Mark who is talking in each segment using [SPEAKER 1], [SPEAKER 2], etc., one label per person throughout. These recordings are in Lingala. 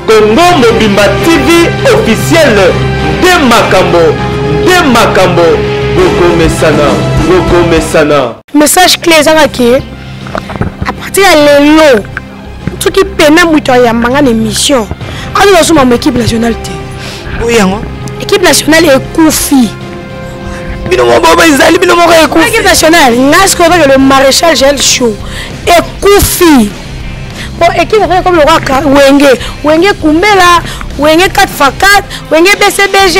[SPEAKER 1] Congo Mobimba TV officiel de Makambo Goko Mesana.
[SPEAKER 2] Message clé Zangaki. À partir de l'élo, tout qui peine à moutoyer manga émission. Alors nous sommes équipe nationale.
[SPEAKER 3] Oui,
[SPEAKER 2] équipe nationale est Koufi. L'équipe nationale, le maréchal Gel Show et Koufi. Bon, équipe comme le roi Wenge Kumbela, Wenge 4x4, Wenge BCBG,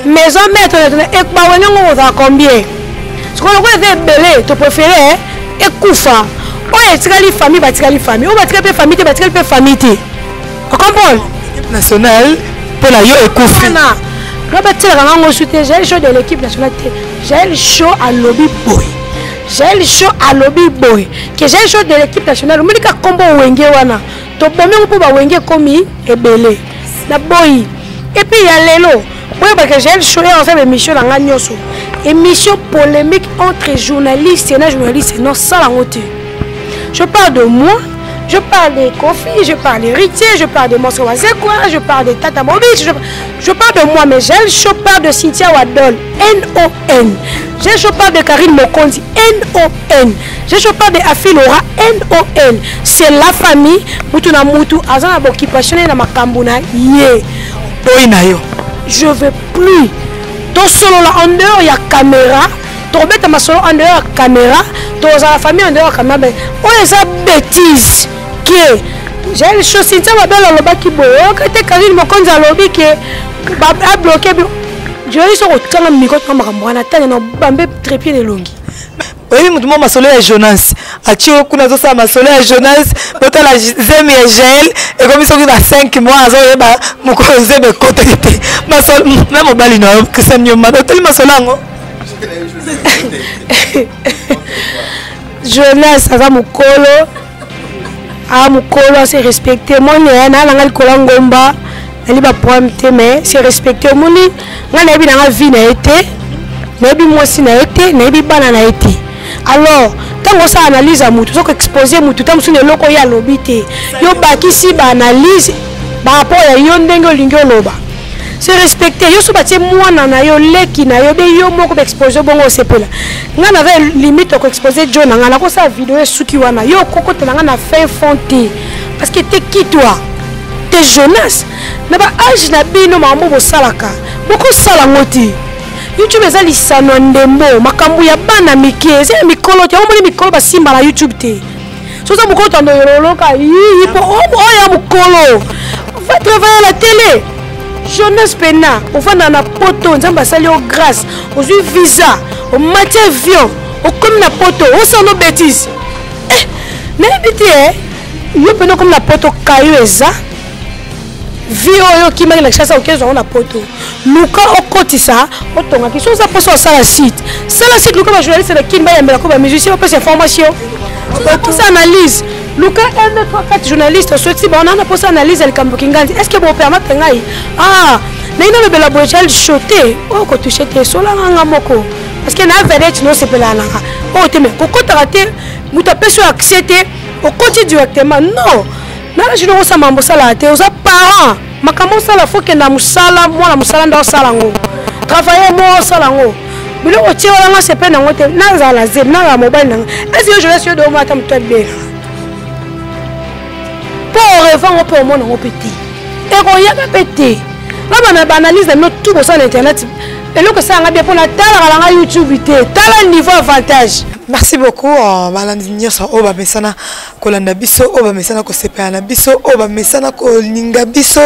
[SPEAKER 2] maison maître, et on va combien? Ce qu'on a belé, tu préfères, et Koufa. Oh, c'est la famille, on va tirer famille, famille. On comprend?
[SPEAKER 3] L'équipe nationale, pour la yo et Koufi.
[SPEAKER 2] J'ai le show de l'équipe nationale. J'ai le show à lobby boy. J'ai le show à lobby boy. Que j'ai le show de l'équipe nationale. Je me dis combo wenge wana. To bombe pour ba wenge komi et belé. Na boy. Et puis il y a lelo. Oui, parce que j'ai le show et on fait émission dans l'agnoso. Émission polémique entre journalistes et journalistes. Non, ça la honte. Je parle de moi. Je parle des Kofi, je parle des Ritier, je parle de Monso Wazekwa, je parle de Tata Movic, je parle de moi, mais je parle de Cynthia Wadol, N-O-N. Je parle de Karine Mokondi, N-O-N. Je parle de Afilora, N-O-N. C'est la famille, Mutuna Mutu, Azana Bokipation et Namakambuna, yé. Je ne veux plus. Ton solo là en dehors, il y a caméra. Ton bête ma solo en dehors, caméra. Ton la famille en dehors, caméra. Oh, c'est bêtise. J'ai le chose, c'est ça, ma belle, le bas qui boit. Quand tu as Karine Mokondi à lobby qui a bloqué. Je vais sur le temps de micro, je vais trépied de longues.
[SPEAKER 3] Oui, je ma solo à Jonas. A tu as ma solo à Jonas. Quand la zème et gel, et comme ils sont à 5 mois, mon conseil de côté. Ma solo, même au balino, que ça n'y a pas de ma solo.
[SPEAKER 2] Jonas, ça va mon colo. Ah, mon colo, c'est respecté. Moi, je suis un colangomba. Je suis un mais c'est respecté. Je suis un vie. Je suis moi aussi. Je suis alors, quand on analyse, on peut exposer tout le monde. On peut analyser. Par rapport à yon c'est respecté. Yo so batie moi na yo leki na yo be yo moko exposer bongo sepela. Nga na ve limite ko exposer John nga na ko sa vidéo suki wana. Yo koko te nga na fin fonté. Parce que t'es qui toi? T'es Jonas. Na ba âge na bino mambo bo salaka. Boko sala ngoti. YouTube eza lisano ndembo makambu ya bana mike. C'est mikolo te omoni mikolo ba simba na YouTube te. So ça moko tando yoroloka yi po o ya mukolo. Va travailler à la télé. Jonas Pena, on va dans la poto, on va saluer grâce, on a visa, on matière avion, on comme la poto, on s'en nos bêtises. Eh, n'habitez, nous prenons comme la poto cailleuse, vie qui m'a la chasse au 15 ans la poto. Luka au côté ça, on tombe qui sont ça pour ça la site. Ça la site Luka va journaliste de Kimba et Melako, musicien pour ses formations. On s'analyse. Luka 1, 2, 3, 4 journalistes sortis, on a posé analyse le Kambokinganti. Est-ce que vous permettez ah, mais il y a des gens qui choté. Oh, quand tu choté, c'est là moko. Parce que na vedette non c'est pas là. Oh, tu mais quand tu as raté, vous tapez sur accepter, on continue directement. Non. Na je ne sais pas mambo sala te, aux parents. Makambo sala faut que na musala, moi na musala ndo sala ngo. Travailler moi sala ngo. Mais là on tire là c'est pas na ngote, na za la zeb, na la mobile na. Est-ce que je vais sur de moi tam toi bien. Pour revendre pour moi non petit. Et on y a pas pété. Là on analyse notre tout sur l'internet. Et là que ça a bien pour la tala YouTube té. Tala niveau avantage.
[SPEAKER 3] Merci beaucoup. Balandinyo sa oba mesana kolanda biso, oba mesana ko sepana biso, oba mesana ko linga biso.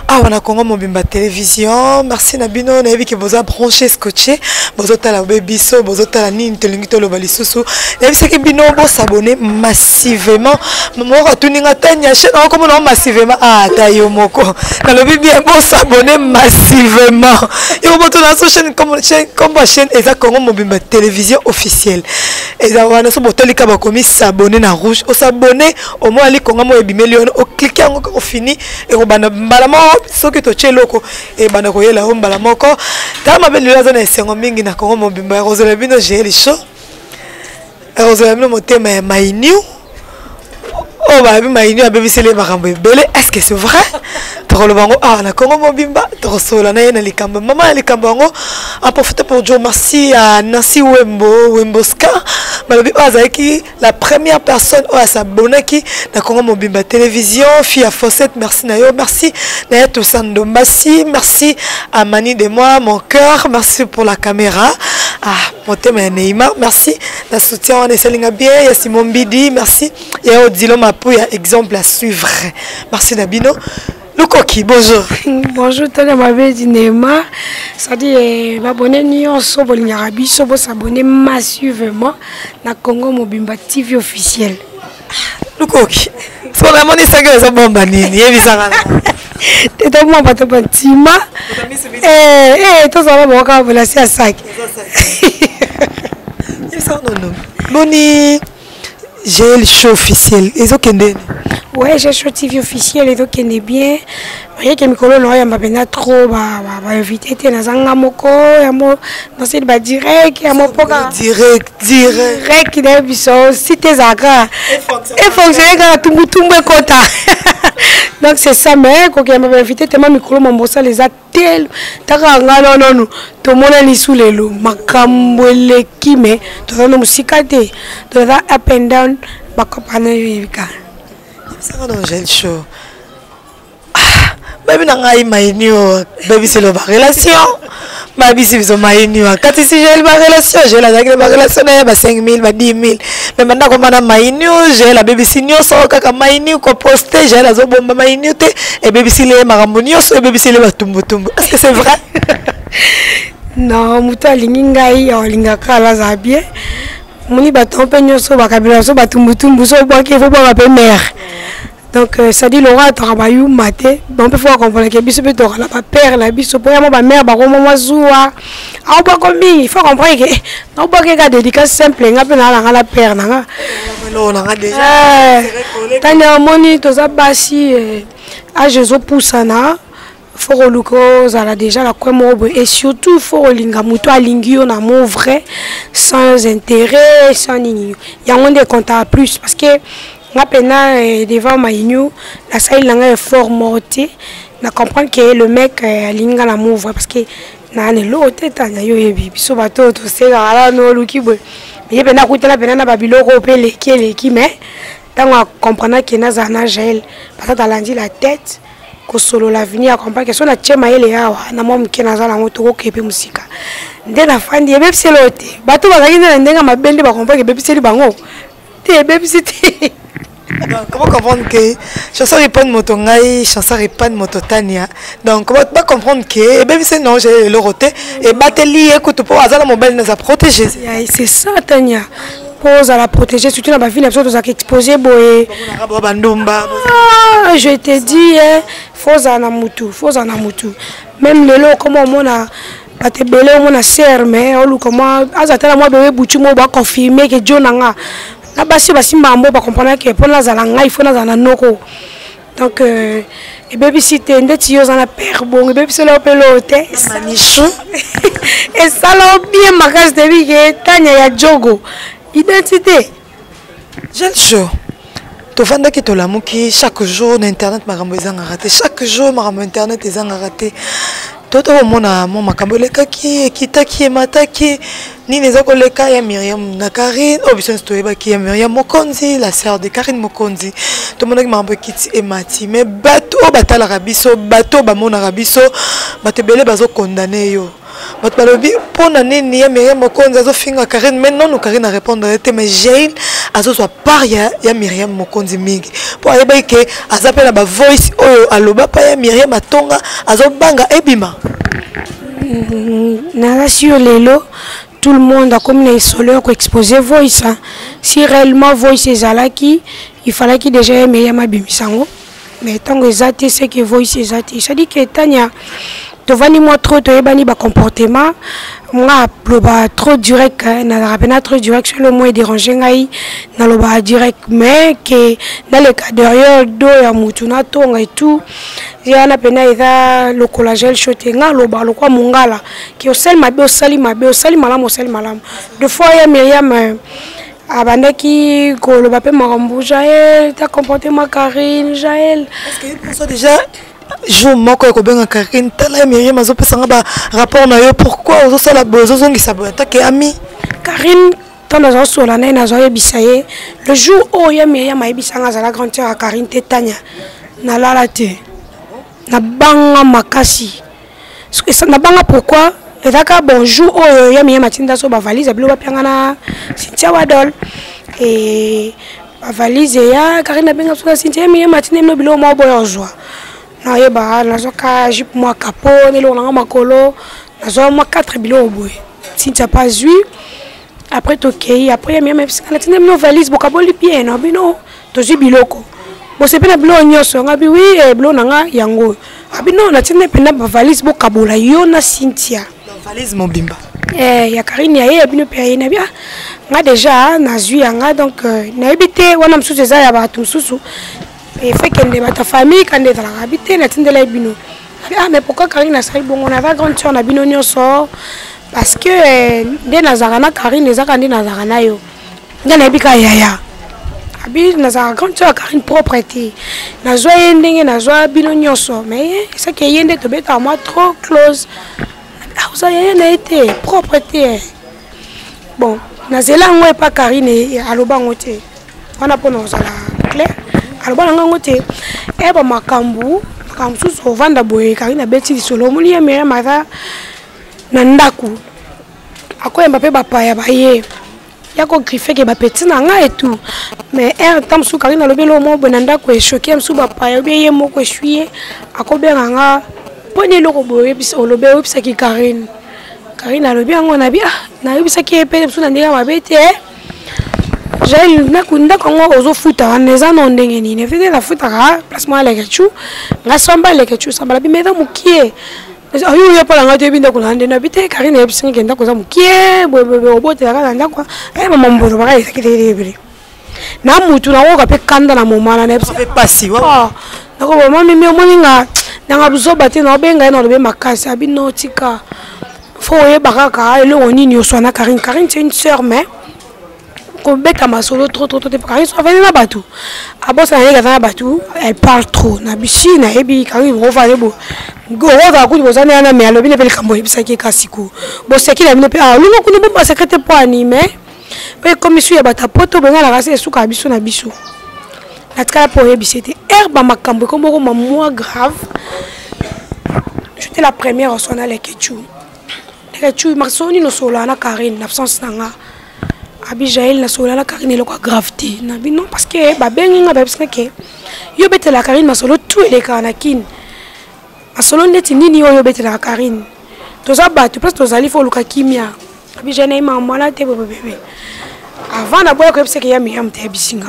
[SPEAKER 3] Ah on a Congo Mobimba télévision. Merci Nabino na yebi que vous a branché scotché. Bozo tala biso, bozo tala ni telingi to loba lisusu. Yebi c'est que bino bo s'abonner massivement. Mo ko tuninga tanya chaîne comme on massivement. Ah tayo moko. Na lobi bien bo s'abonner massivement. Et on monte dans chaîne comme chaîne eza Congo Mobimba télévision officielle. Et ça va nous botter les cabas comme s'abonner na rouge. On s'abonner au moins ali Congo mo ebimeli on cliquer on fini et on bana balamo ce que tu es loco et bana ko yela on balamo ko ta ma belle la zone sengo mingi na Congo Mobimba rozela bino j'ai les show rozela bino motema mainiu oh ba bi mainiu abebi sele makambo belé est-ce que c'est vrai tokolobango ah na Congo mobimba tokosola na ye na likambo mama ya likambo yango en profiter pour dire merci à Nancy Wemboska balobi azaki la première personne à s'abonner qui na Congo mobimba télévision fille à Fossette merci na yo merci na yeto Sando merci à Mani de moi mon cœur merci pour la caméra ah mon thème est Neymar merci la soutien on est Selinga bien il y a Simon Bidi merci il y a Odilo Mapou il y a exemple à suivre merci Nabino Lukoki bonjour
[SPEAKER 2] bonjour tele mabe di Neymar ça dit abonné nyonso bolinga biso bo s'abonner massivement na Congo Mobimba TV officiel
[SPEAKER 3] Lukoki so la moni sanga za bomba nini yebisanga
[SPEAKER 2] tete mo bato batima to ça va boka bola si à sac
[SPEAKER 3] yebisanga non boni j'ai le show officiel ezokende
[SPEAKER 2] ouais j'ai show TV officiel ezokende bien rien que mikolo no ya mabena trop ba invité te na zanga moko ya mo dans cette ba direct ya mo poka
[SPEAKER 3] direct
[SPEAKER 2] de biso si tes agra et fonctionner quand tumbutumbe kota donc c'est ça mais quand il m'a invité tellement mikolo mon bossa les a tel taka ngalo non to mona li sous les loups makambo le kime to no musikate to da up and down bakopana yika
[SPEAKER 3] ça non j'ai le show baby nangai mainio baby c'est la relation baby c'est biso mainio quand si j'ai la relation j'ai la relation na ba 5000 ba 10000 mais maintenant comme na mainio j'ai la baby sinio so kaka mainio ko poster j'ai la zo bomba mainio te et baby si le marambonio so baby si le batumbu est-ce que c'est vrai
[SPEAKER 2] non muta lingai o lingaka la za bien moni baton penyo so bakabila so batumbu so boke faut pas appeler mère. Donc ça dit Laura travaille maté on peut voir comprendre que biso peut la père la biso pour moi mère ba ko mama zuwa a ba ko mi il faut comprendre que non pas que dédicace simple nga pe na la père na nga déjà tanya moni to za basi a Jésus poussana faut luko za la déjà la quoi mo et surtout faut linga muto alingio na mon vrai sans intérêt sans nini il y a un des comptes à plus parce que maintenant devant Maïnou la salle est fort morté na comprendre que le mec linga la mouvre parce que na ne l'autre tanya yo yebi biso bato to se la no luki boy mais pena kutela pena na babilo ko pele qui mais tant comprendre que na zana gel parce que lundi la tête ko solo l'avenir à comprendre que son a chema ele yawa na mom ke na zala moto ko kepe musika ndena fandi yebe c'est l'autre bato bazaki na ndenga mabende ba comprendre que bébé c'est bango te bébé c'est
[SPEAKER 3] donc, comment comprendre que chanson répond moto ngai chanson répond moto tania donc comment pas comprendre que même si non j'ai le roté et bateli écoute pour azala mobile nous a protégé
[SPEAKER 2] c'est ça tania pose à la protéger surtout dans ma ville absolument ça qui exposé boé je te dis faut en amutu même le lot comment on a pas te belé on a serre mais on comment azatala moi bébé boutu moi ba confirmer que John nga na basi mambo ba comprendre que pour la zalanga il faut na zana noko donc et baby si te ndeti yo zana père bon baby c'est le pelote
[SPEAKER 3] manichou
[SPEAKER 2] et ça l'a bien marqué de vie que tanya ya jogo identité
[SPEAKER 3] j'ai le show to vanda ki to lamuki chaque jour na internet makambo ezanga raté chaque jour makambo internet ezanga raté toto mona mo makambo lekaki ekitaki emataki nini ezako leka ya Myriam na Karine obisons to ebaki ya Myriam Mokonzi la sœur de Karine Mokonzi to monaki makambo ekiti emati mais bato batala rabiso bato bamona rabiso bato belé bazo condamner yo bato balobi pona nini ya Myriam Mokonzi azo finga Karine mais non Karine a répondre était mais Jail azo soit paria ya Myriam Mokonzi mingi pour ayeba ke azapela ba voice oyo aloba pa ya Myriam atonga azo banga ebima
[SPEAKER 2] na sur lelo tout le monde a comme les soleurs qui exposer voice hein. Si réellement voice ezalaki il fallait qu'il déjà Myriam abimisango mais tant que zati c'est que voice ezati ça dit que tanya to vani moi trop to ebani ba comportement moi loba trop direct na rapena trop direct sur le moins déranger ngai na loba direct mais que dans le cas derrière do ya mutuna tonga et tout yana pena eza le collagel shotenga loba lokwa mungala ki osel mabe osali malamu deux fois ya Myriam abandaki ko loba pe marambo Jaël ta comportement Karine Jaël
[SPEAKER 3] est-ce que pour ça déjà jour moko ya kobenga Karine tala Myriam azopesa nga ba rapport na yo pourquoi ozosala bozozongisa boye atake ami
[SPEAKER 2] Karine tant dans sola na nazoye bisaye le jour où ya Myriam ayebisanga za la grande sœur à Karine tetanya na lala te na banga makasi na banga pourquoi et d'accord bonjour oh ya Myriam matinda so ba valise bilo ba pianga na Cynthia Wadol et ba valise ya Karine benga so Cynthia Myriam matinda no bilo mo boyo joie na yeba na zo ka jupe moi capot ne lo na makolo na zo moi 4 bilo boy Cynthia pas vu après toquei après Myriam na tinda no valise bokaboli bien no bino to ji biloko bo se pena bilo nyoso ngabi oui bilo nanga yango abino na tinda pena ba valise bokabola yo na Cynthia
[SPEAKER 3] valise mobimba
[SPEAKER 2] ya Karine ya bino pe na bia nga déjà na zui nga donc na habité wana msusu za ya batu msusu et fait que de ta famille quand de la habité na tindela bino mais pourquoi Karine na sai bongo na va grande sœur na bino nyoso parce que de nazarana Karine ezaka ndi nazarana yo ngana bika yaya abi nazara grande sœur Karine propreté na zo yendenge na zo bino nyoso mais c'est que yende to beta moi trop close. Vous avez été propreté. Bon, nazela ngwe pa Karine aloba ngote. Wana pona ozala clair. Aloba ngote. Eba makambu, makambu so vanda boye Karine beti solo muli ya Myriam maza na ndaku. Akoyemba pe bapaya baye. Yako griffe ke ba petit na nga et tout. Mais un temps sou Karine alobelo mo bonanda ko choqué msu bapaya biye moko chuye. Akobenga nga poni loko boye bisa olobe bisa ki Karine a lobi yango na bi na bisa ki epele biso na ndenge mabete j'ai nakunda kongo ozo futa waneza no ndenge ni ne fete la futa ka place moi leke chu nga samba leke chu samba la bi meda mukie ayo ya pala ngate binda ko lande na bite Karine ebisa ngenda ko za mukie bobe obote la kanda kwa mama mbozo baka isakite ebele na mutu na woka pe kanda na momana na ebisa pe pasi wa nako mama mimi omoninga nanga buzoba te na benga na lobe makasi abino tika faut ye bakaka ele onini oswana Karine c'est une sœur mais ko beta masolo trop Karine so venir na batu abosa na yeka na batu elle parle trop na bishi na ebi Karine ro fa lebo go ga ku bozana na me alobi ne pele kambo ebisa ki kasiku bo seki na bino pe lungo ku ne bo secrétaire pour animer pe commission ya bata poto benga la rase suka biso na biso la tra pour ebisete herbe makambo comme ko moi grave. J'étais la première au son avec Ketchou. Ketchou Maxoni no solana Karine l'absence nanga. Abi Jaël na solana Karine le quoi gravité. Nabi non parce que ba benga ba parce que yo bete la Karine masolo tout les kanakin. Masolo neti nini yo bete la Karine. Toza batu parce tozali fo luka kimia. Abi Jaël na mwana te bébé. Avant na boya ko parce que ya Myriam te bisinga.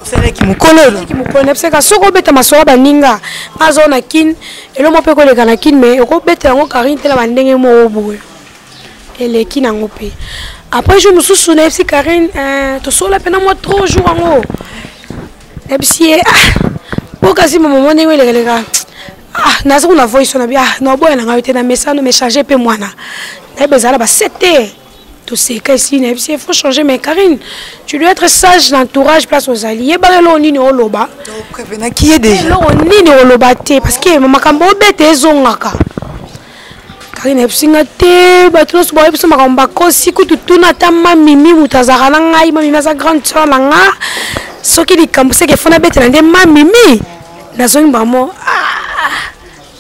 [SPEAKER 3] C'est qui me connaît
[SPEAKER 2] qui me connaît parce que soko beta masoa baninga azona kin elo mo pe ko le kana kin mais ko beta ngo Karine tela bandenge mo obo ele kin ngo pe après je me souviens FC Karine to sola pena mo 3 jours ngo ebisi po kasi maman ne wele lega nazo na voice na bia no boya na ngayete na message me changer pe mwana na bezala ba 7h. C'est il faut changer mais Karine tu dois être sage l'entourage place aux alliés balelo nini oloba
[SPEAKER 3] prévenant qui est déjà
[SPEAKER 2] nini oloba te parce que makambo bete ezongaka Karine esinga te batuno so boye biso makambo ko siku tutuna tama mimi mutazaka na ngai mami na sa grande sœur na nga soki likambo seke fona bete nde mimi nazongi bamo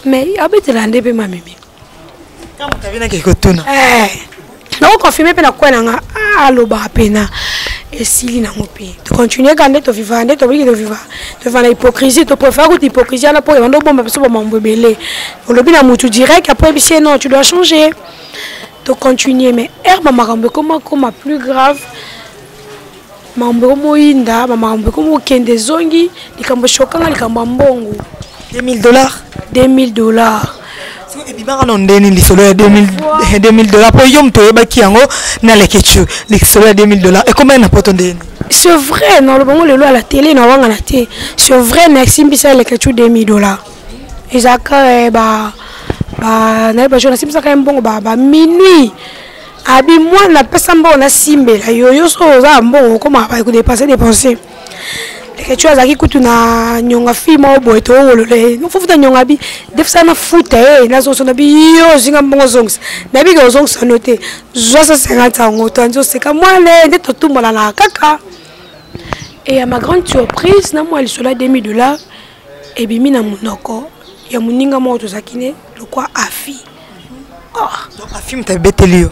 [SPEAKER 2] mais abete nde pe mimi
[SPEAKER 3] kama tavina quelque tuna
[SPEAKER 2] non confirmer pe na kwa nga aloba pena esili na ngope to continuer quand to vivre ande to biki to vivre to vana hypocrisie to préfère que hypocrisie na pour ndo bomba peso bomba belé on lobi na mutu direct après bisi non tu dois changer to continuer mais herbe makambo comme plus grave mambo moinda mambo comme kende zongi likambo shokanga likambo mbongo $2000
[SPEAKER 3] et bien on donne les solo $2000 pour yom to ba ki yango na lekechu les solo $2000 et combien na potondé
[SPEAKER 2] c'est vrai non le bon le à la télé na wanga na té c'est vrai merci mbisa lekechu $2000 ezaka ba na ba jona simsa ka mbongo ba minuit abi moi na pesa mbongo na simbe la yoyo so za mbongo comme ba ko dépenser les choses à qui coûte na nyonga fi mo boy to le no faut nyonga bi def ça na foot na zo na bi yo zinga mbongo zongs na bi go zongs noté zo ça 50 ans autant c'est comme moi le de tout mo la kaka. Et à ma grande surprise na moi il soit là $2000 et bimi na munoko ya muninga mo to zakine le quoi afi.
[SPEAKER 3] Donc afi mta betelio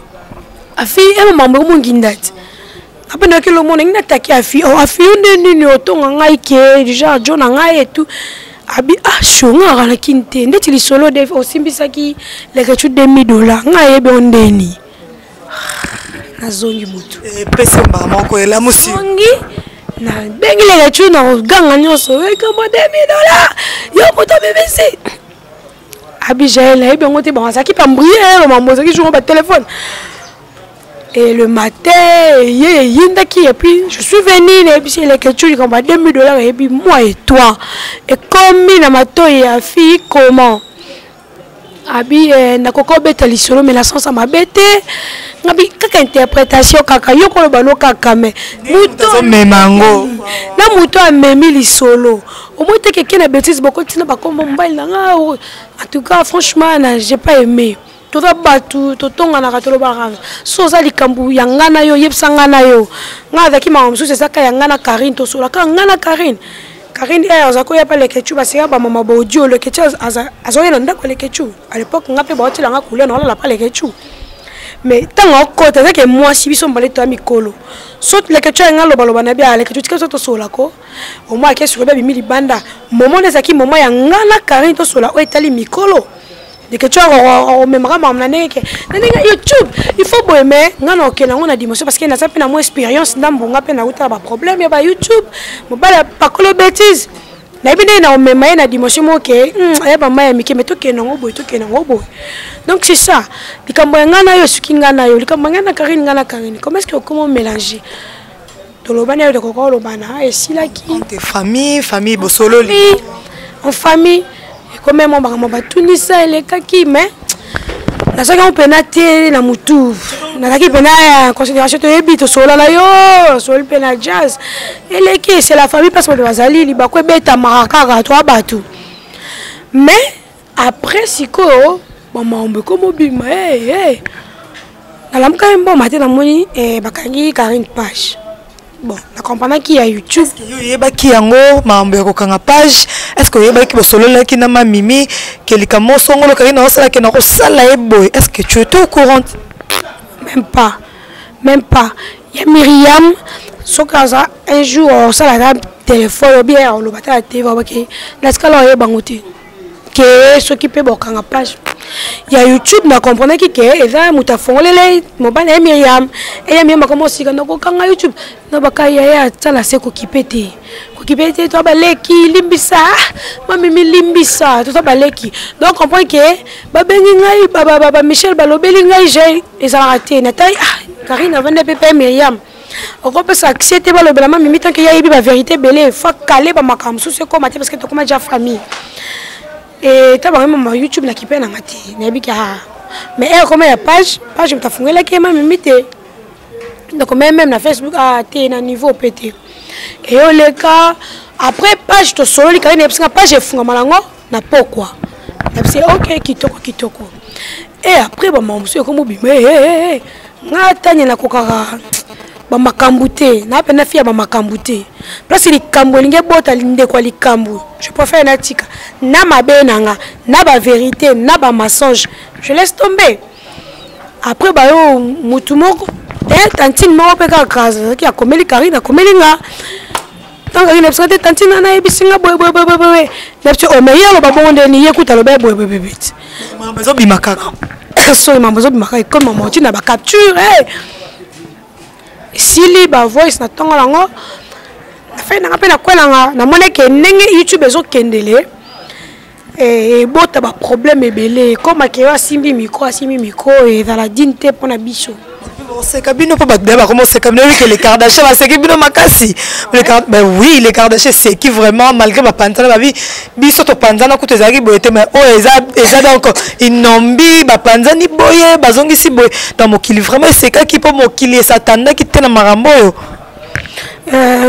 [SPEAKER 2] afi e mambo mo ngindati après que le monde n'a attaqué à fille a fille de ni autant ngai ke déjà John ngai et tout abi shonga ala kinte ndeti li solo de osimbisaki les études $2000 ngai be ondeni nazongi mutu
[SPEAKER 3] presse maman ko la musi
[SPEAKER 2] zongi na bengi les études na ganga nyoso e comme $2000 yo moto BBC abi jaela e be ngote bon ça qui pas briller maman ça qui joue au téléphone. Et le matin, et puis je suis venu, et puis c'est les questions comme $2000, et puis moi et toi. Et comme il m'a dit, ma fille, comment? Abi, na koko bête l'isolo, mais la sens ça m'a bêté. Abi, quelle interprétation, kaka, yo ko le bano kaka, mais mouton,
[SPEAKER 3] memango.
[SPEAKER 2] Na mouton a même l'isolo. Au moins, t'es quelqu'un de bêtise, beaucoup de temps, comme mobile, en tout cas, franchement, j'ai pas aimé. Tout va battu, tout tonga na katolo baranga. Soza likambu yangana yo yepsangana yo. Nga daki ma msu c'est ça ka yangana Karine to sola ka ngana Karine. Karine azako ya pa le kechu ba sera ba mama ba audio le kechu azoye na ndako le kechu. À l'époque nga pe ba otila nga kule na la pa le kechu. Mais tant encore t'as que moi si biso mbale to amikolo. Saute le kechu nga loba loba na bia le kechu tikaso to sola ko. Au moins ke sur ba bimi libanda. Momo nezaki momo yangana Karine to sola o etali mikolo. De que tu as même YouTube il faut aimer ngana okena ngona dimension parce que na ça pe na mo expérience ndambonga pe na uta ba problème ya ba YouTube mo ba pas que le bêtise na bine na même na dimension mo ke ya ba maya mike meto ke na ngobo to ke na ngobo donc c'est ça likambo ngana yo suki ngana yo likambo ngana Karine ngana Karine comment est-ce que comment mélanger to lo bana yo de kokolo lo bana et si la qui
[SPEAKER 3] famille bosolo
[SPEAKER 2] en famille. Comme même on va tout ça les kaki mais na ça on peut nater na mutu na kaki pena considération to ebito sola la yo sol pena jazz et les qui c'est la famille parce que de bazali li ba ko beta maraka to abatu mais après siko maman on comme bima na lam quand même bon matin na moni bakangi 40 pages. Bon, la compagnie qui a YouTube.
[SPEAKER 3] Est-ce que qui yango mambo ya kokanga page? Est-ce que yeba ki bosolo la ki na mimi que les camo songo le kari na osala ke na osala eboy? Est-ce que tu es au courant?
[SPEAKER 2] Même pas. Il y a Myriam sokaza un jour on sala téléphone bien on le bata la TV OK. La scala yeba ngote. Que s'occuper bokanga page. Il y a YouTube na comprendre qui que eza mutafongolele mobile ya Myriam et Myriam comment si kana ko kanga YouTube na bakaya ya tsala se ko kipete to baleki limbisa mami mi limbisa to baleki donc comprendre que ba bengi ngai baba Michel balobeli ngai j'ai eza raté na tai Karine avande pepe Myriam on peut s'accepter balobela mami tant que ya yebi ba vérité belé faut caler ba makamsu c'est comme parce que to comme déjà famille. Et tu as vraiment YouTube qui peut mais elle comme la page je me t'affonge là qui est même imité donc même na Facebook à un niveau pété et le cas après page to solo li Karine parce que page est funga malango na pourquoi c'est OK kitoko et après ba monsieur comme bima nga tanya na kokaka ba makambute na pena fia ba makambute place li kambo linge bota linde kwa likambo je préfère na tika na mabenanga na ba vérité na ba mensonge je laisse tomber après ba yo mutu moko tantine moko pe ka kaza ki akomeli Karine akomeli nga tant Karine parce que tantine na ebisinga boy na pti o meilleur ba bonde ni yekuta lo boy
[SPEAKER 3] maman bima kaka
[SPEAKER 2] so maman zo bima kaka comme maman tu na ba capture si li ba voice na tonga lango na fait na pena kwelanga na mone ke ndenge YouTube ezo kendele et bota ba problème ebele comme akewa simbi micro et dans la dinte pona biso
[SPEAKER 3] c'est cabine pas battre comment c'est comme que les Kardashian c'est cabine makasi ben oui les Kardashian c'est qui vraiment malgré ma pantana ma vie biso to panzana ko tezaki boyete mais oh eza donc inombi ba panzani boye bazongi si boye dans mokili vraiment c'est qui pour mokili satanda qui tena marambo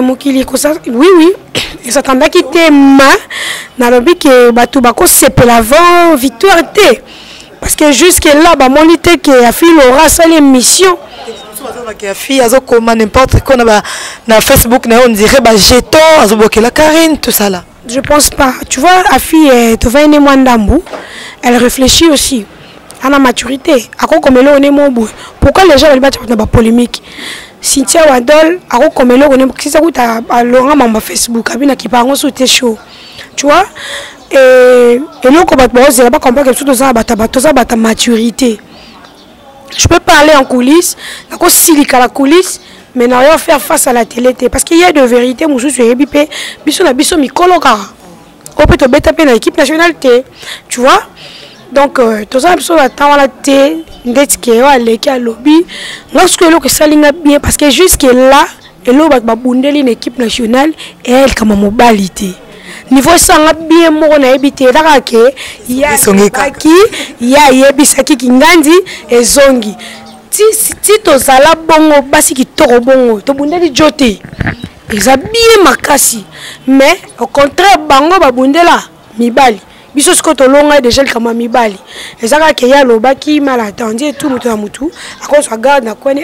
[SPEAKER 2] Mokili kosa oui et ça tanda qui te ma na lobi que batu bako sepe l'avant victoire té parce que jusque là ba monité que a fille aura sa l'émission
[SPEAKER 3] a fille azo comment n'importe quoi na Facebook na on dirait ba jeton azo bloquer la Karine tout ça là.
[SPEAKER 2] Je pense pas. Tu vois a fille tu vas une Mwandambu, elle réfléchit aussi à la maturité. À quoi comme elle on est mon bout. Pourquoi les gens veulent battre dans la polémique? Cynthia Wadol, à quoi comme elle on est si ça coûte à Laurent Mamba Facebook, à bien qui parle sur tes shows. Tu vois? Et nous comme c'est là pas comprendre quelque chose de ça bata maturité. Je peux parler en coulisses, d'accord silica la coulisse, mais n'a rien faire face à la télé parce qu'il y a de vérité mon sous sur bipé, biso na biso mikoloka. On peut te bêta dans l'équipe nationale tu vois? Donc tout ça biso attend la té ndetike wa leki a lobby lorsque le que ça linga bien parce que jusque là et là ba bundeli une équipe nationale et elle comme mobilité niveau sanga bien mo na ebité daka ke ya ki ya yebisaki kingandi ezongi ti to zala bongo basi ki toro bongo to bundeli jote eza bien makasi mais au contraire bango ba bundela mibali biso ce que to longa déjà comme mibali ezaka ke ya lobaki mal attendu et tout mutu na mutu ako so garde na kone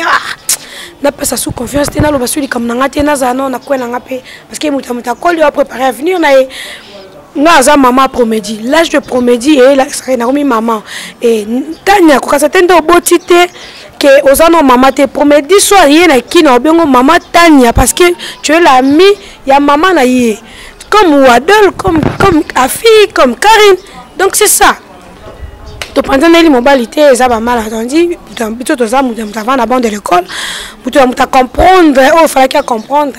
[SPEAKER 2] na pesa sous confiance tena lo basuli comme nanga tena za non na kwena ngape parce que mutu koli a préparer à venir na nga za maman promedi l'âge de promedi et la ça na maman et tanya ko ka tendo botité que ozano maman te promedi soit rien na kino bengo maman tanya parce que tu es l'ami ya maman na yé comme Wadol, comme Afi, comme Karine. Donc c'est ça. Tu prends les mobilités, ça va mal attendu. Tu as avant la bande de l'école. Tu as comprendre, il fallait qu'il comprendre.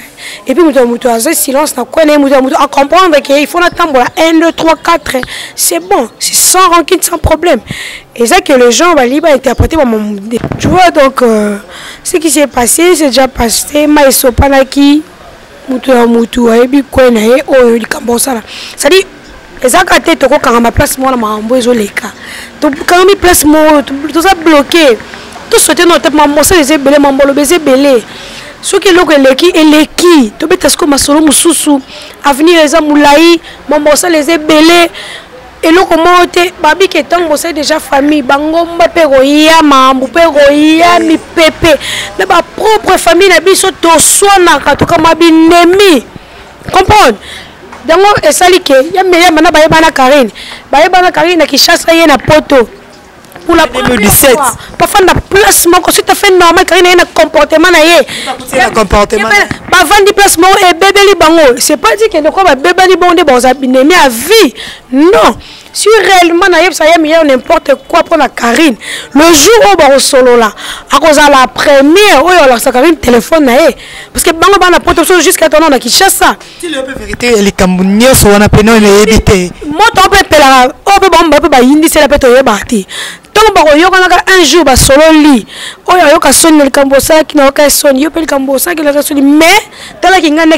[SPEAKER 2] Et puis tu as silence, tu as comprendre qu'il faut attendre 1, 2, 3, 4. C'est bon, c'est sans rancune, sans problème. Et ça que les gens vont interpréter. Tu vois, donc ce qui s'est passé, c'est déjà passé. Mais ils sont pas là qui. Mutu ayebi kwena ye oyo likambo sala c'est-à-dire ezaka te toko kanga ma place moi na mambo ezoleka to kanga mi place moi to ça bloqué to sauter no tête mambo ça les belé mambo lo bezé belé ce qui loko eleki to beta sko masolo mususu avenir eza mulai mambo ça les belé et le comment te babi que tant c'est déjà famille bango mbape roya mambo pe roya mi pepe mais ba propre famille na biso to swana ka to kama binemi comprendre donc et sali que ya meya mana ba yebana Karine qui chasse ye na poto pour la 2017 pas faire la place mon ko tout à fait normal Karine na comportement na ye comportement ba vandi place mon et bébé li bango c'est pas dire que de quoi ba bébé li bonde bon za binemi à vie non. Si réellement ça y a n'importe quoi pour la Karine, le jour où on solo là, à cause de la première, où on a sa Karine téléphone parce que bango bana protection jusqu'à ton nom qui chasse ça.
[SPEAKER 3] Si le vérité les Camerounais sont en appel non éviter.
[SPEAKER 2] Moi on peut la, on peut bomba peut ba indi c'est la peut y bati. Donc bako yo kana un jour ba solo li. Oyo yo ka soni le kambosa qui na ka soni yo pe le kambosa qui la soni mais tala kingana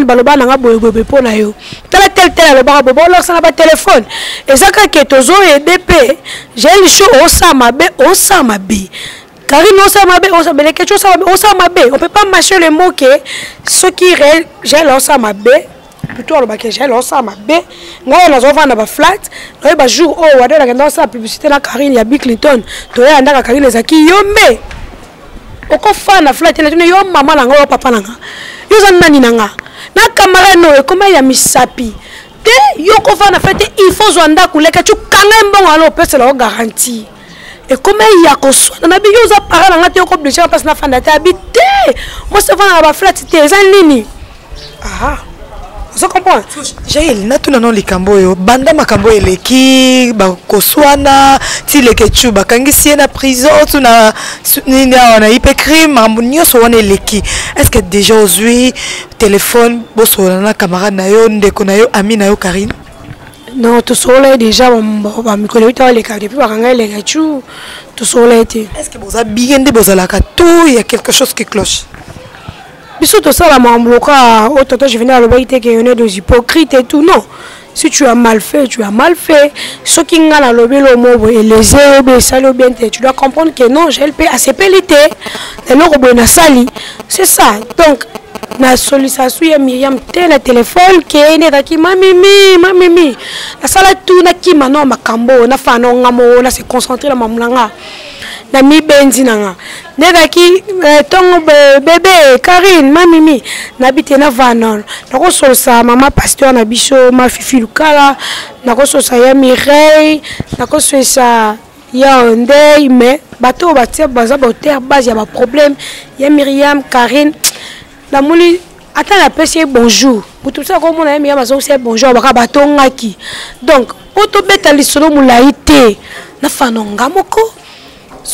[SPEAKER 2] baloba na nga boye po na yo. Tala tel le ba bobo lo ça na ba téléphone. Ezaka ke tozo EDP j'ai le show osama be Karine osama be les quelque chose osama be on peut pas mâcher le mot que ce qui réel j'ai l'osama be plutôt le baké j'ai l'osama be nga na zo vanda ba flat no ba jour oh wada la kenda sa publicité na Karine ya Bill Clinton to ya ndaka Karine ezaki yombe oko fana flat na yo mama na nga papa na nga yo za nani na nga na camarade no comment ya misapi yoko fa na fête il faut zonda kuleka tu kanga mbongo alo pesa la garantie et comment il y a koso na bi yo za parler na ngati yoko obligé parce na fanda ta habité moi ça va na ba flat te za nini ah ça comprend
[SPEAKER 3] j'ai na tout non likambo yo banda makambo eleki ba koswana ti lekechu ba kangisi na prison tu na na hyper crime ambunyo so wana eleki est-ce que déjà aujourd'hui téléphone boso na camarade na yo ndeko na yo ami na yo Karine
[SPEAKER 2] non tout solo déjà ba mi connait les cas depuis ba kanga lekechu tout solo été
[SPEAKER 3] est-ce que boza bigende bozala ka tout il y a quelque chose qui cloche
[SPEAKER 2] biso to ça la mamboka autant je venais à le baïté que on est des hypocrites et tout non Si tu as mal fait, tu as mal fait. Ce qui est dans le mot et les herbes, ça le bien, tu dois comprendre que non, j'ai le paix à ses pélités. C'est ça. Donc, na sollicitation ya Myriam te na téléphone ke ne taki mamimi na sala tout na kima no makambo na fano ngamo na se concentrer na mamulanga na mi benzi nanga ne taki tongo bébé Karine mamimi na bité na vanon na ko solsa mama pasteur na biso ma fifi lukala na ko solsa ya Mireille na ko solsa ya Ondey mais bato batia baza ba terre base ya ba problème ya Myriam Karine la mouli attends la pêche bonjour pour tout ça comme on a mis à c'est bonjour baka batongaki donc auto beta lisolo mulaité na fanonga moko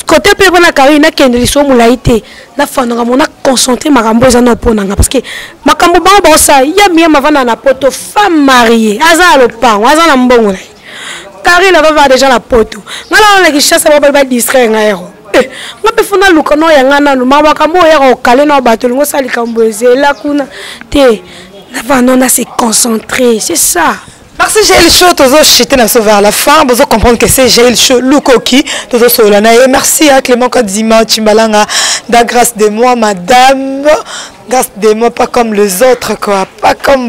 [SPEAKER 2] côté pe bona Karine na kende lisolo mulaité na fanonga mona concentrer makambo za no ponanga parce que makambo ba ça ya mi mavana na poto femme mariée aza le pan aza na mbongo Karine va déjà la poto ngala na ki chasse ba distraire ngaero nga pe fona luka no ya ngana no mabaka mo ya ko kale no bato ngo sali kamboze la kuna te na va non à se concentrer c'est ça.
[SPEAKER 3] Merci Jaël Show tozo chité na so vers la fin vous comprendre que c'est Jaël Show Lukoki tozo solana et merci à Clément Kadima Chimbalanga da grâce de moi madame grâce de moi pas comme les autres quoi pas comme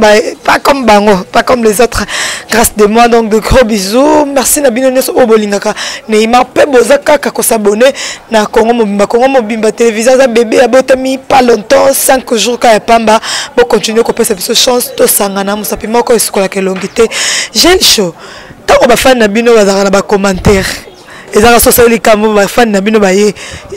[SPEAKER 3] bango pas comme les autres grâce de moi donc de gros bisous merci na bino nyoso obolingaka Neymar pe bozaka ko s'abonner na Congo Mobimba télévision za bébé abotami pas longtemps 5 jours ka pamba bon continuer ko pesa biso chance to sangana musapima ko esikola ke longité Jaël Show tant ba fan na bino bazaka na ba commentaire ezaka sosali kamo ba fan na bino ba ye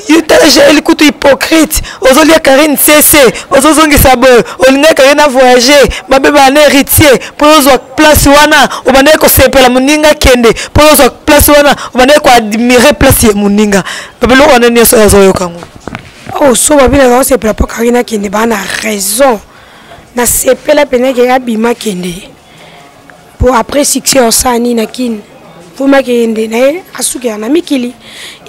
[SPEAKER 3] yutala Jaël kutu hypocrite ozolia Karine CC ozozongisa bo olinga Karine na voyager mabe ba na héritier pour ozo place wana obane ko sepela muninga kende pour ozo place wana obane ko admirer place ya muninga babelo wana ni so azo yokango
[SPEAKER 2] oh so babila za sepela po Karine kende ba na raison na sepela pene ke ya bima kende pour après succès en sani na kin pour ma kende na asuki na mikili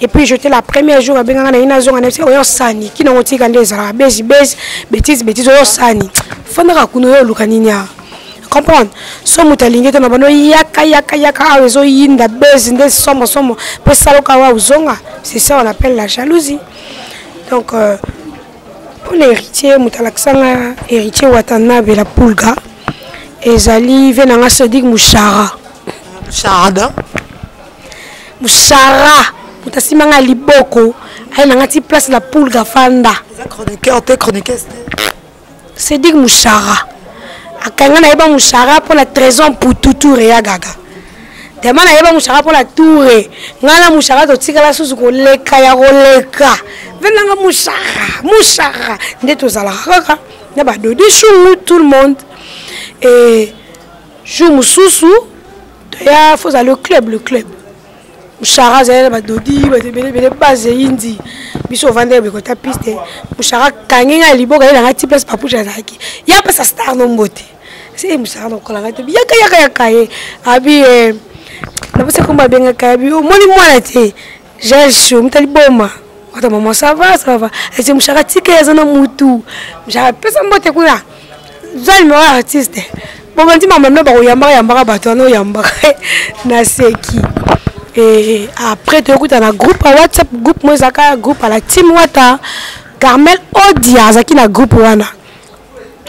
[SPEAKER 2] et puis j'étais la première jour avec ngana ina zonga na o sani kina ngoti kande za bêtise o sani fana kuno yo lukaninya comprendre so mutalinge to na bano yaka awezo yinda base nde somo pe saloka wa uzonga c'est ça on appelle la jalousie donc pour l'héritier mutalaksanga héritier watanabe la pulga ezali venanga Sodik Mouchara mutasimanga liboko ay nanga ti place la pulga fanda
[SPEAKER 3] chroniqueur
[SPEAKER 2] Sodik Mouchara akanga na yeba Mouchara pour la trésor pour tout ya gaga demana yeba Mouchara pour la touré ngala Mouchara to tikala susu ko leka ya koleka venanga Mouchara ndeto zala kaka na ba dodi chou tout le monde et jour mususu ya faut aller au club Mouchara zela ba dodi ba bele base indi biso vendre be kota piste Mouchara kanginga liboka ila ngati place papuja zaki ya pesa star no mbote c'est Mouchara no kola ngati yaka abi na pesa komba benga kabi o moni mwana te Jaël Show mtali boma wata maman ça va et c'est Mouchara tika zana mutu Mouchara pesa mbote kuna zali mo artiste bon mandi maman no ba yamba bato no yamba na seki. Et après tu écoutes un groupe à WhatsApp groupe moi zaka groupe à la team wata Carmel Odia zaki na groupe wana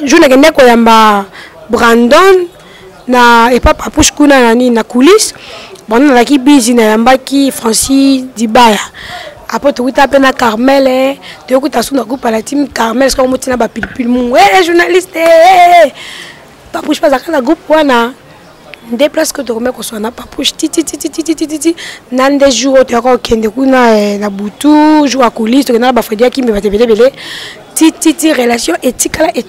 [SPEAKER 2] je ne connais ko yamba Brandon na et papa push kuna nani na coulisses bon na ki busy na yamba ki Francis Dibaya après tu écoutes appel na Carmel tu écoutes sur na groupe à la team Carmel parce qu'on motina ba pilpil mon journaliste pas push pas zaka na groupe wana déplace que tu remets qu'on soit na papouche titi nan des jours tu as kende kuna na butu jour à coulisses tu na ba fredia qui me va te belé titi relation éthique et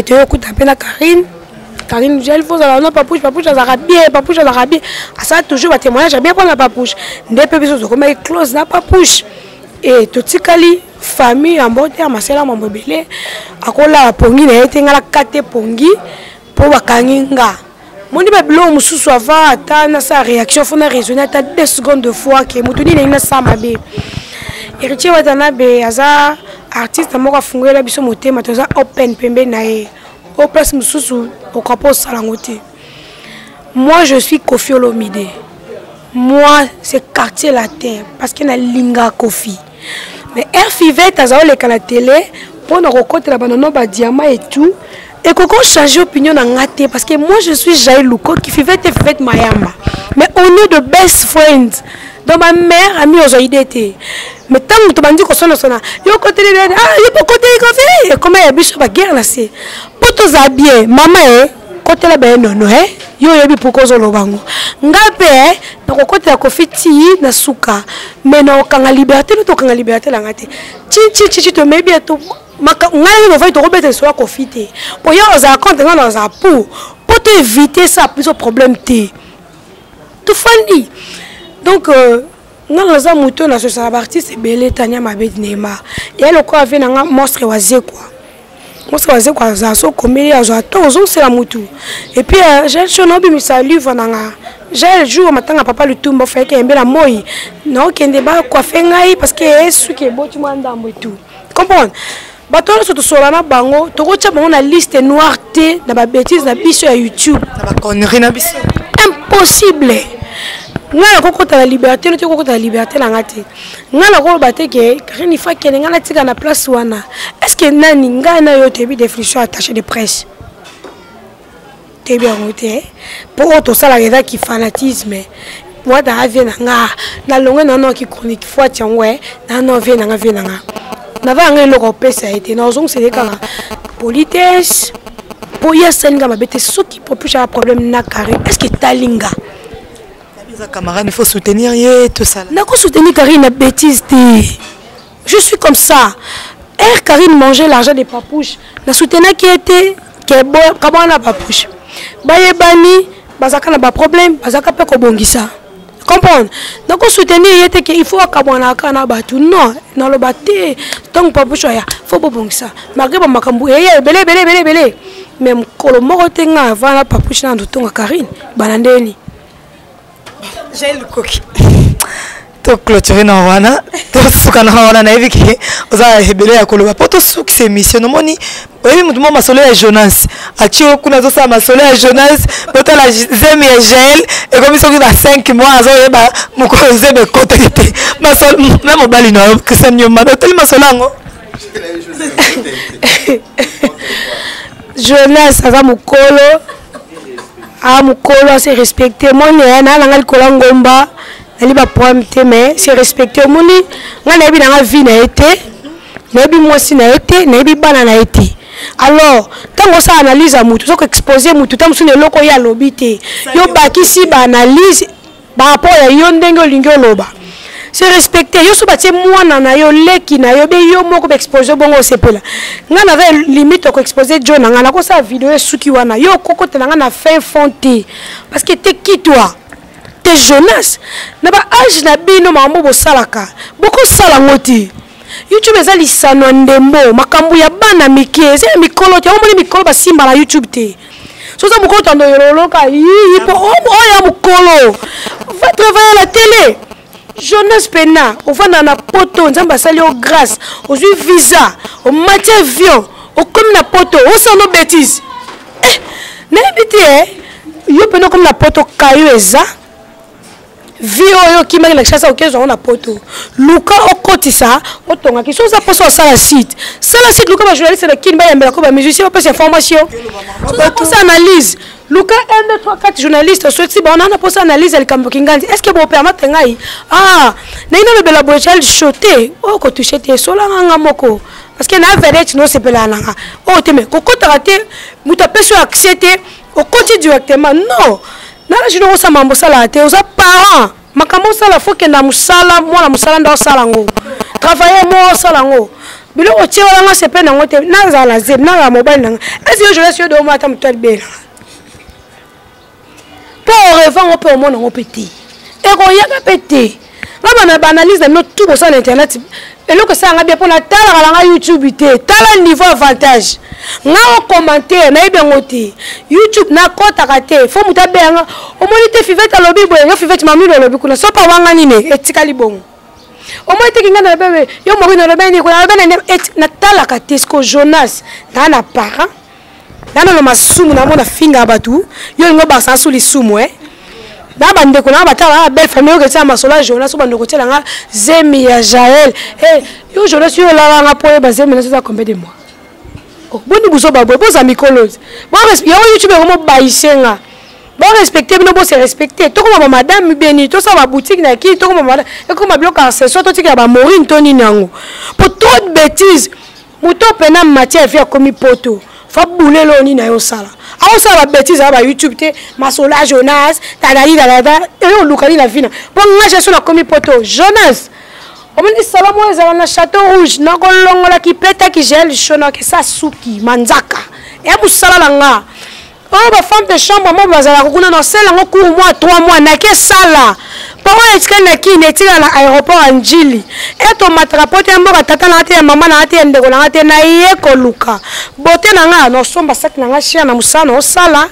[SPEAKER 2] tu écoutes appel à Karine gel faut ça na papouche bien ça toujours va témoignage bien prendre la papouche des peu besoin de remettre close na papouche et tout tikali famille en bon terme c'est là mon bébé akola pongi na etengala kate pongi pour bakanginga moni babilo mususu ava ata na sa réaction fona raisonner ata 2 secondes de fois que mutuni na sa mabe héritier watanabe aza artiste moko afungela biso motema toza open pembe na ye au place Moussou, au capot Salangote. Moi, je suis Kofi Olomide. Moi, c'est quartier la terre, parce qu'il y a Linga Kofi. Mais RFIV, tu as vu la télé, pour nous rencontrer la banane, diamant et tout. Et qu'on change d'opinion dans la télé, parce que moi, je suis Jaïl Louko, qui fait Mayamba. Mais on est de best friends. Donc ma mère a mis aux idées. Mais tant que tu m'as dit que son son yo côté de yo pour côté Kofi et comment y a bicho ba guerre là c'est pour tous habiller maman côté là ben non yo yebi pour cause lo bango ngape na côté ya Kofi ti na suka mais na kanga liberté to kanga liberté la ngate chi to maybe to maka ngai no vai to robete so Kofi te pour yo za compte na za pour te éviter ça plus problème te tout fandi. Donc, nous avons mouton dans ce artiste, c'est Belé Tania Mabed Neymar. Il y a le quoi avec un monstre oisé quoi. Monstre oisé quoi, ça so comédie à Zoaton, c'est la moutou. Et puis j'ai chonobi mi salut vananga. J'ai le jour matin à papa le tombe fait qu'il y a la moi. Non, qu'il y a pas quoi faire ngai parce que ce qui est beau tu m'as dans tout. Comprends? Bato surtout sur la bango, tu vois la liste noire té dans ma bêtise na biso à YouTube.
[SPEAKER 3] Na ba connerie na biso.
[SPEAKER 2] Impossible. Ngala koko ta liberté no koko ta liberté na ngati ngala ko baté ke rien fa ke ngala tika na place wana est-ce que nani ngana yo tebi définition attaché de presse tebi ngote pour to sala reda ki fanatisme moi da avie na nga na longue na no ki chronique fois tiangwe na no vie na nga vie na nga na va ngelo ko pesa été na ozong c'est ka politesse pour ya senga mabete soki pour plus un problème na carré est-ce que talinga
[SPEAKER 3] camarade, il faut soutenir tout ça.
[SPEAKER 2] Je ne soutenir Karine la bêtise. Je suis comme ça. Karine mangeait l'argent des papouches. Je soutenais qui était comment on a papouche. Baye bani, bazaka na ba problème, bazaka pe ko bongisa. Comprendre? Donc soutenir il faut akabwana kana batu non, dans le baté tant papouche ya, faut bongisa. Malgré ba makambu belé. Même kolomoko tenga avant la papouche na ndotonga Karine, banandeni.
[SPEAKER 3] J'ai le coq. To clôturer na wana, to suka na wana na hivi ki oza hebele ya koloba. Poto suki se mission no moni. Oyebi mutu mo masolo ya Jonas. Achio kuna zo sa masolo ya Jonas, poto la zemi ya gel et comme ils na 5 mois azo yeba moko zebe kotelite. Masolo na mobali no que ça nyoma tel masolango.
[SPEAKER 2] Jonas aza mukolo. Ah mukolo c'est respecté moi na nanga likola ngomba ali ba problème te mais c'est respecté moni ngana bi na vie na été na bi moi si na été na bi bana na été alors quand on ça analyse mutu so ko exposer mutu tam sune loko ya lobité yo bakisi ba analyse ba rapport ya yo ndenge olingi oloba c'est respecté yo so batie mwana na yo leki na yo be yo moko exposer bongo sepela ngana avait limite ko exposer John ngana ko sa vidéo suki wana yo koko te ngana fin fonté parce que t'es qui toi t'es Jonas na ba âge na bino mambo bo salaka boko sala ngoti YouTube ezali sano ndembo makambu ya bana mike c'est mikolo te omoni mikolo ba simba na YouTube te so ça mukolo tando yolo ka yi po o ya mukolo va travailler à la télé. Jonas Pena, on va dans la poto, on va saluer au grâce, aux visa, au matière avion, au comme la poto, on s'en nos bêtises. N'habitez, yo pena comme la poto caillou et ça. Vio yo qui m'a la chasse au 15 on a poto. Luka au côté ça, au tonga qui sont ça pour ça la site. Ça la site Luka va journaliste de qui m'a yamba comme musicien pas information. Ça pour ça analyse. Luka 1 2 3 4 journalistes souhaite si on a posé analyse el campo kinganzi. Est-ce que vous permettre ngai? Ah, na ina be la bochel choté. Oh ko toucher te sola nga moko. Parce que na vedette non c'est pela nanga. Oh teme ko kota raté muta peso accepter au côté directement. Non. Na je ne sais pas sala te aux parents. Makambo sala faut que na musala moi la musala ndo sala ngo. Travailler moi sala ngo. Bilo o tie wala nga c'est pe na ngote na za la zeb na la mobile nanga. Est-ce que je laisse de moi ta mutuelle belle? Pour revendre on peut au monde on pété et on y a pété là on analyse de notre tout sur internet et là que ça on a bien pour la tala YouTube té tala niveau avantage na on commenter na bien ngoté YouTube na kota raté faut muta benga au moins te fivete lobby boy yo fivete mami lo lobby kuna so pa wanga nini etikali bongo au moins te kinga na bébé yo mori na lobby ni kuna bébé na tala katesko Jonas na parent nana ma sumu na mona finga batu yo ngo ba sansu li sumu na bande ko na bata belle famille que ça ma sola Jonas so bande ko tela nga Zemi ya Jaël yo Jonas yo la nga po ba Zemi na ça combien de mois boni buso ba boy boza mikolose bon yo YouTube ko ba isenga bon respecter bino bo se respecter to ko madame beni to ça ba boutique na ki to ko madame e ko ma bloc accessoire to tika ba morine to ni nango pour trop de bêtises muto pena matière fait comme poto fa boule lo ni na yo sala a ça ba bêtises ba YouTube te masola Jonas tadali dalada e yo lukali la vina bon nga je suis na comme poto Jonas on me dit salamo ezala na château rouge na ko longola ki peta ki gel chona ke sa suki manzaka e bu sala la nga oh ba femme de chambre mo bazala ko kuna na sala ngo ku mois 3 mois na ke sala pour est-ce na ki ne tira na aéroport Anjili et to matrapote mboka tata na ate mama na ate ndeko na ate na ye ko luka bote na nga no somba sak na nga chia na musana o sala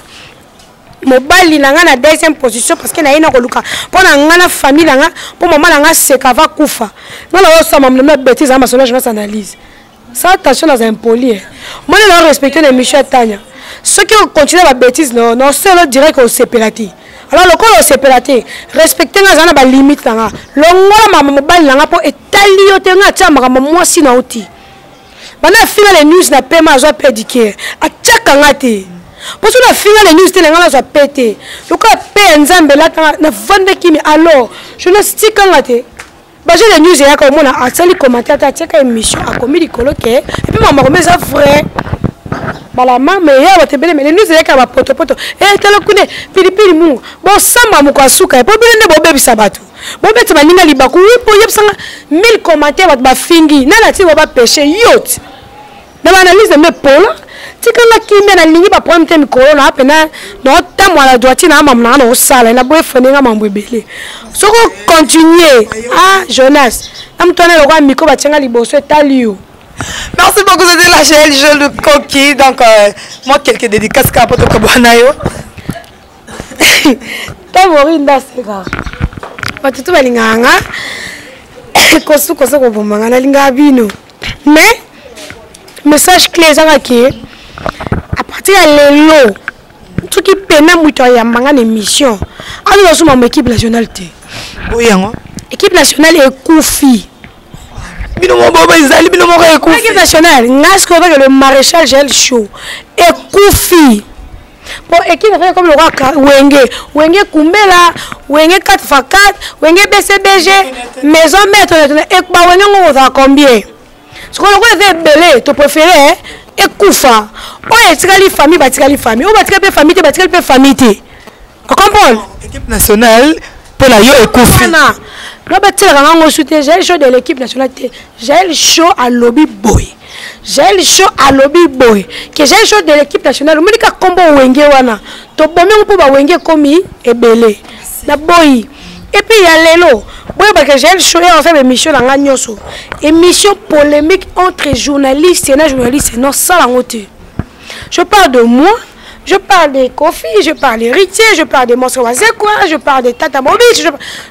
[SPEAKER 2] mobali na nga na deuxième position parce que na ina ko luka pona nga na famille na nga po mama na nga seka va kufa ngala o sama mna bêtise ama sona je analyse ça attention à impoli moi ne respecter les Michel Tanya ceux qui continuent la bêtise non c'est le direct au séparati alors le col au séparati respecter nga zana ba limite nga longola mama mobali na nga po etali yo te nga tia mama mwasi na oti bana finga les news na pema zo pédicure a tchaka ngati parce que la finga les news te nga zo pété yo ka pe nzambe la na vande kimi alors je ne stick ngati ba je les news ya ko mona atali commentaire ta tchaka émission a commis di coloque et puis mama comme ça vrai bala mama ya batebele mais les news ya ka ba poto tala kune pilipili mu bon samba mu kwa suka po bilende bo bebisa batu bo beti baninga libaku wipo yebsanga 1000 commentaires ba fingi na ti ba péché yot na analyse me pola tikanga kimbe na lingi ba prendre te mikolo na pena no tamwa la droite na mama na o sala na boy foninga mambo ebele soko continuer Jonas amtone lokwa miko ba tsenga liboso etalio.
[SPEAKER 3] Merci beaucoup, c'était la Jaël Jolie Coquille. Donc, moi, quelques dédicaces à Poto Kabanayo.
[SPEAKER 2] T'as mori ndaseka. Batutu balinganga. Kosu ko bomanga na linga bino. Mais message clé zanga ki à partir de lelo tout qui peine muto ya manga émission. Alors nous sommes équipe nationale té.
[SPEAKER 3] Oui yango.
[SPEAKER 2] Équipe nationale est Koufi.
[SPEAKER 3] Bino mo boba izali bino mo ko Koufi.
[SPEAKER 2] Équipe nationale ngas ko avec le maréchal Gel Show et Koufi. Pour équipe comme le roi Wenge Kumbela, Wenge 4x4, Wenge BCBG, maison maître et ba Wenge ngo za combien? Ce qu'on a belé, tu préfères et Koufa. Oh etikali famille batikali famille, oh batikali famille, batikali famille. Tu comprends?
[SPEAKER 3] Équipe nationale pour la yo et Koufi.
[SPEAKER 2] Non, j'ai le show de l'équipe nationale. J'ai le show à lobby boy. J'ai le show à lobby boy. Que j'ai le show de l'équipe nationale. Mais quand combo wenge wana, to bomé pour ba wenge komi et belé. Na boy. Et puis il y a lelo. Boy parce que j'ai le show et on fait émission dans la nyoso. Émission polémique entre journalistes et non journalistes. Non ça la honte. Je parle de moi. Je parle des Kofi, je parle des Ritier, je parle des Monstre Wazekwa, je parle des Tata Mobich,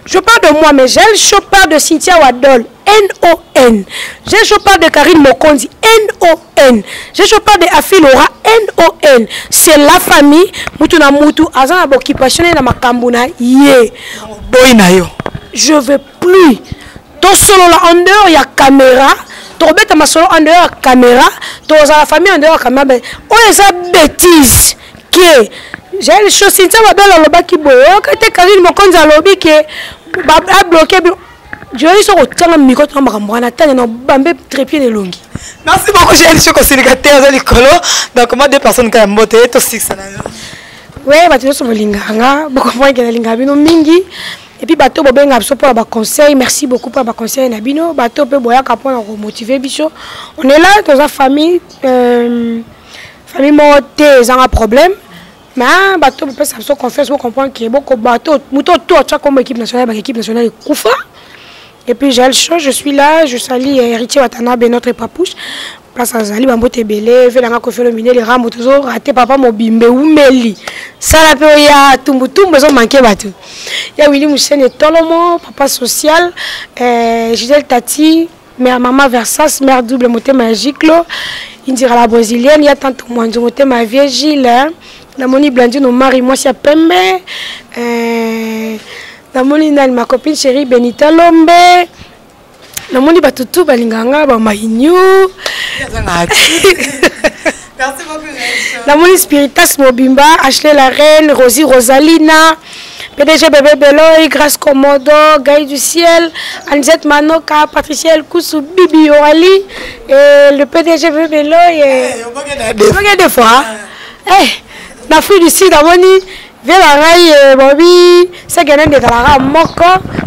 [SPEAKER 2] je parle de moi, mais je parle de Cynthia Wadol, N-O-N. Je parle de Karine Mokondi, N-O-N. Je parle de Afi Laura, N-O-N. C'est la famille, Mutuna Mutu, Azan Abokipachone na Makambuna, ye.
[SPEAKER 3] Boy na yo.
[SPEAKER 2] Je veux plus. Ton solo là, en dehors, il y a caméra. Ton bête ma solo en dehors, caméra. Ton la famille en dehors, caméra. Oh, les bêtises. J'ai le chose Cynthia Wadol le baki boy. Quand tu Karine Mokonzi à lobby qui a bloqué. Je vais sur autant micro na makamwana tanya na bambe trépied de longi.
[SPEAKER 3] Merci beaucoup j'ai le choc au célibataire dans l'école. Donc moi deux personnes quand même boté to six na.
[SPEAKER 2] Ouais, bato so linganga, beaucoup moins que linga bino mingi. Et puis bato bobenga so pour ba conseil, merci beaucoup pour ba conseil na bino. Bato peut boya ka pour motiver biso. On est là dans une famille famille monté, ils ont un problème. Mais bateau peut ça se confesse pour comprendre que beaucoup bateau muto tout ça comme équipe nationale Koufa. Et puis j'ai le choix, je suis là, je salue héritier Watanabe notre papouche. Place à Zali Bambote Belé, Velanga Kofelomine les rames toujours raté papa Mobimbe ou Meli. Ça la peut ya tumbutum besoin manquer bateau. Ya Willy Moussen et Tolomo, papa social, Gisèle Tati, mère maman Versas, mère double moté magique là. Indira la brésilienne, il y a tant de monde, ma vieille Gilles, la moni Blandine, mari, moi c'est Pembe, la moni ma copine chérie Benita Lombe, la moni Batutu Balinganga, Mahinyu.
[SPEAKER 3] Merci beaucoup.
[SPEAKER 2] La moni Spiritas Mobimba, Ashley la reine, Rosie Rosalina, PDG Bébé Beloy, Grâce Komodo, Gaï du ciel, Anzette Manoka, Patricia El Koussou, Bibi Orali, et le PDG Bébé Beloy. Et des fois. L'Afrique du Sud, la moni, vers la raille, Bobby, c'est qu'elle de Galara Moko.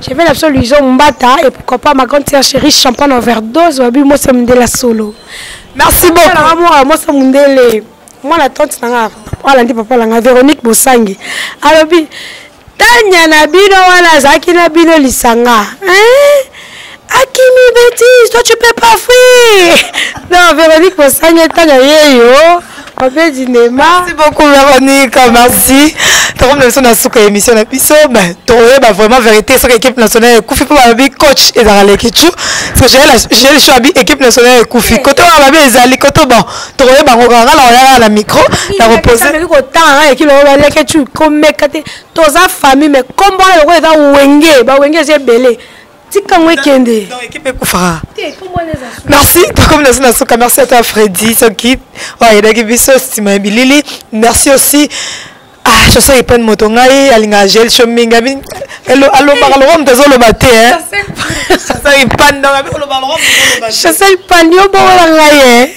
[SPEAKER 2] Je vais l'absolution Mbata et pourquoi pas ma grande sœur chérie, champagne overdose, Bobby, moi c'est Mundela solo.
[SPEAKER 3] Merci beaucoup.
[SPEAKER 2] Moi c'est Mundele. Moi la tante Nanga, voilà, papa Langa, Véronique Bosangi. Alors, Tanya Nabino, voilà, Zaki Nabino Lisanga. Akimi bêtise, toi tu peux pas fuir. Non, Véronique Bosangi, Tanya Yeyo.
[SPEAKER 3] Merci beaucoup Véronique, merci. Comme nous sommes dans l'émission de l'épisode, vraiment vérité, c'est l'équipe nationale Koufi pour la coach et dans l'équipe. Parce que j'ai le choix équipe nationale Koufi. Quand on va bien les côtés bon, tu regardes la micro, la reposer.
[SPEAKER 2] Mais le temps qui le leke tu comme kate toza famille mais comme on le voit wenge, ba wenge c'est belé.
[SPEAKER 3] Dans l'équipe Koufara. Merci. Comme nous sommes merci à toi Freddy, Sokit. Ouais, il y a des choses Stima Bilili. Merci aussi. Ah, je sais pas de motongai, alinga gel shopping. Allo parlons de zolo baté hein. Je sais pas dans le ballon. Je sais pas yo bon la ngaye.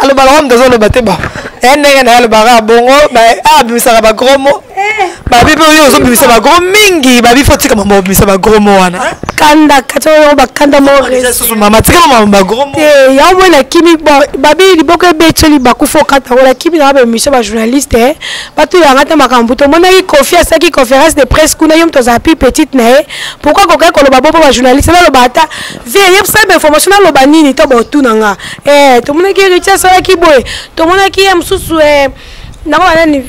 [SPEAKER 3] Allo parlons de zolo baté bon. Ene na le bara bongo, ba bisaka ba gros mot. Ba bibo yo zo bisaka ba gros mingi, ba bi foti kama mo bisaka ba gros mot wana.
[SPEAKER 2] Kanda kato ba kanda mo
[SPEAKER 3] reso mama tika mama ba gros mot.
[SPEAKER 2] Ya wona kimi ba bi liboko beteli ba kufo kata wala kimi na ba mission ba journaliste ba tu ya ngata makambu to mona ki confiance qui conférence de presse kuna yom to za pi petite na pourquoi ko ko lo ba bo ba journaliste na lo bata vie yep sa information na lo ba nini to ba tu nanga to mona ki richa sa ki boy to mona ki am susu na wana ni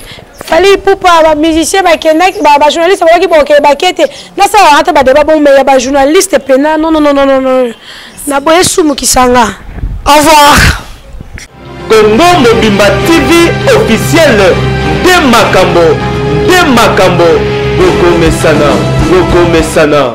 [SPEAKER 2] fali pupa ba musicien ba kenda ba journaliste ba ki bo ke ba kete na sa ata ba débat bon mais ba journaliste pena non na boye sumu kisanga.
[SPEAKER 3] Au revoir.
[SPEAKER 1] Congo Mobimba TV officiel de Makambo Boko Mesana